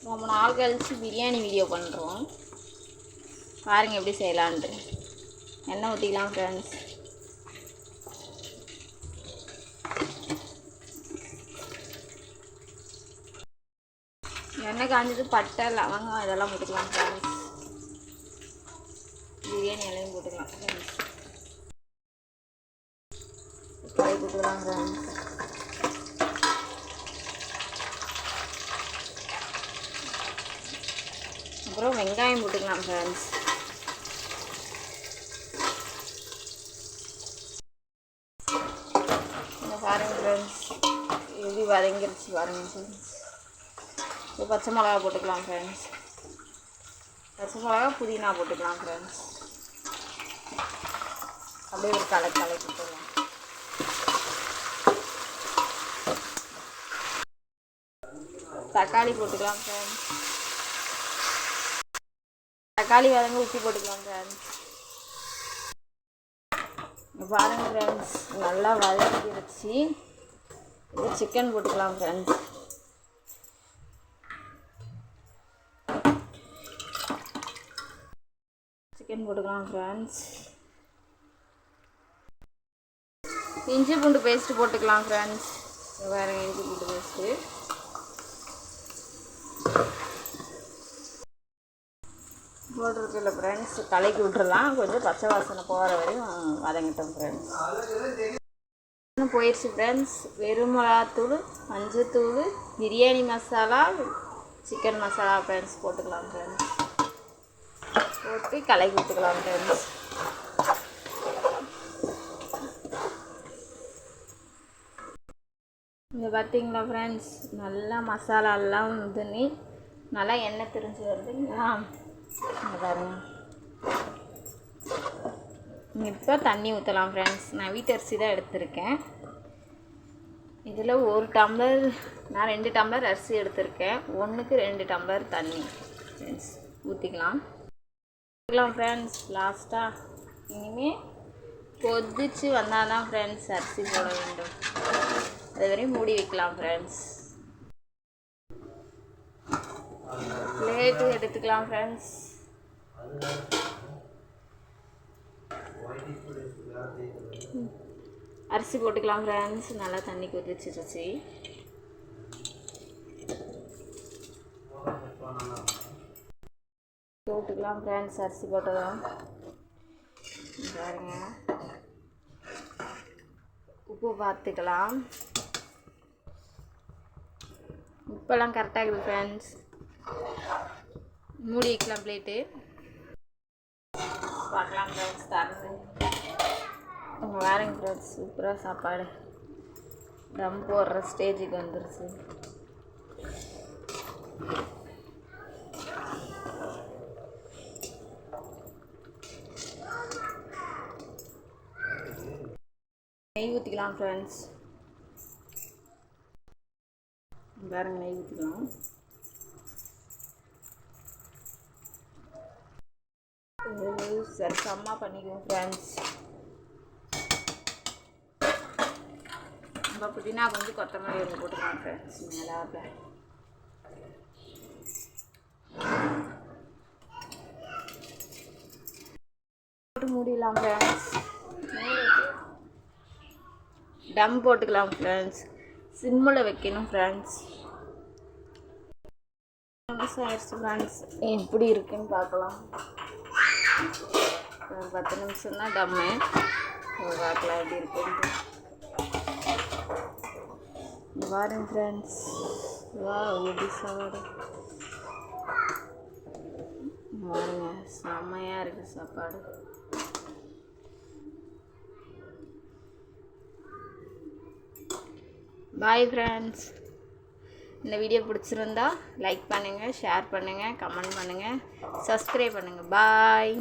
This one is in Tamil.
ரொம்ப நாள் கழிச்சு பிரியாணி வீடியோ பண்ணுறோம். பாருங்கள் எப்படி செய்யலான்ட்டு. எண்ணெய் ஊற்றிக்கலாம் ஃப்ரெண்ட்ஸ். எண்ணெய் காஞ்சது பட்டை லவங்கம் இதெல்லாம் போட்டுக்கலாம் ஃப்ரெண்ட்ஸ். பிரியாணி எல்லாம் போட்டுக்கலாம் ஃப்ரெண்ட்ஸ். கை போட்டுக்கலாம் ஃப்ரெண்ட்ஸ். அப்புறம் வெங்காயம் போட்டுக்கலாம் ஃப்ரெண்ட்ஸ். பாருங்கள் ஃப்ரெண்ட்ஸ் எப்படி வதங்கிருச்சு பாருங்கள் ஃப்ரெண்ட்ஸ். இப்போ பச்சை மிளகா போட்டுக்கலாம் ஃப்ரெண்ட்ஸ். பச்சை மிளகா புதினா போட்டுக்கலாம் ஃப்ரெண்ட்ஸ். அப்படியே ஒரு கலக்கி போட்டுக்கலாம். தக்காளி போட்டுக்கலாம் ஃப்ரெண்ட்ஸ். தக்காளி வதங்க உப்பு போட்டுக்கலாம் ஃப்ரெண்ட்ஸ். பாருங்கள் ஃப்ரெண்ட்ஸ் நல்லா வதங்கிருச்சு. இது சிக்கன் போட்டுக்கலாம் ஃப்ரெண்ட்ஸ். சிக்கன் போட்டுக்கலாம் ஃப்ரெண்ட்ஸ். இஞ்சி பூண்டு பேஸ்ட்டு போட்டுக்கலாம் ஃப்ரெண்ட்ஸ். வேறு இஞ்சி பூண்டு பேஸ்ட்டு போட்டுருக்குல்ல ஃப்ரெண்ட்ஸ். கலக்கி விட்டுறலாம். கொஞ்சம் பச்சை வாசனை போகிற வரையும் வதங்கிட்டோம் ஃப்ரெண்ட்ஸ். போயிடுச்சு ஃப்ரெண்ட்ஸ். வெறும் மிளகாத்தூள், மஞ்சத்தூள், பிரியாணி மசாலா, சிக்கன் மசாலா ஃப்ரெண்ட்ஸ் போட்டுக்கலாம் ஃப்ரெண்ட்ஸ். போட்டு கலக்கி விட்டுக்கலாம் ஃப்ரெண்ட்ஸ். இங்கே பார்த்தீங்களா ஃப்ரெண்ட்ஸ் நல்லா மசாலாலாம் இதுன்னு நல்லா எண்ணெய் திரிஞ்சு வருதுங்களா. பாருங்க. இப்போ தண்ணி ஊற்றலாம் ஃப்ரெண்ட்ஸ். நான் வீட்டு அரிசி தான் எடுத்திருக்கேன். இதில் ஒரு டம்ளர், நான் 2 டம்ளர் அரிசி எடுத்திருக்கேன். 1க்கு 2 டம்ளர் தண்ணி ஃப்ரெண்ட்ஸ் ஊற்றிக்கலாம் ஃப்ரெண்ட்ஸ். லாஸ்ட்டாக இனிமேல் கொதிச்சு வந்தால் தான் ஃப்ரெண்ட்ஸ் அரிசி போட வேண்டும். அது வரையும் மூடி வைக்கலாம் ஃப்ரெண்ட்ஸ். பிளேட்டு எடுத்துக்கலாம் ஃப்ரெண்ட்ஸ். அரிசி போட்டுக்கலாம் ஃப்ரெண்ட்ஸ். நல்லா தண்ணி கொதிச்சிருச்சு. போட்டுக்கலாம் ஃப்ரெண்ட்ஸ். அரிசி போட்டதும் பாருங்க. உப்பு பார்த்துக்கலாம். உப்பெல்லாம் கரெக்டாக இருக்குது ஃப்ரெண்ட்ஸ். மூடி வைக்கலாம் பிளேட்டு. பார்க்கலாம் ஃப்ரெண்ட்ஸ். தரது வேறங்க ஃப்ரெண்ட்ஸ். சூப்பராக சாப்பாடு தம் போடுற ஸ்டேஜுக்கு வந்துருச்சு. நெய் ஊற்றிக்கலாம் ஃப்ரெண்ட்ஸ். பாருங்க நெய் ஊற்றிக்கலாம். சரிசமா பண்ணிக்குவோம் ஃப்ரெண்ட்ஸ். நம்ம புதினா கொஞ்சம் கொத்தமல்லி ஒன்று போட்டுக்கலாம் ஃப்ரெண்ட்ஸ். மேலே போட்டு மூடிடலாம் ஃப்ரெண்ட்ஸ். டம் போட்டுக்கலாம் ஃப்ரெண்ட்ஸ். சிம்மில் வைக்கணும் ஃப்ரெண்ட்ஸ். ஆயிடுச்சு ஃப்ரெண்ட்ஸ். எப்படி இருக்குன்னு பார்க்கலாம். 10 நிமிஷம் தான் டம்மு. பார்க்கலாம் எப்படி இருக்குன்னு. பாருங்க ஃப்ரெண்ட்ஸ். வா எப்படி சாப்பாடு பாருங்க. செம்மையாக இருக்குது சாப்பாடு. Bye friends. இந்த வீடியோ பிடிச்சிருந்தா லைக் பண்ணுங்கள், ஷேர் பண்ணுங்கள், கமெண்ட் பண்ணுங்கள், சப்ஸ்கிரைப் பண்ணுங்கள். பாய்.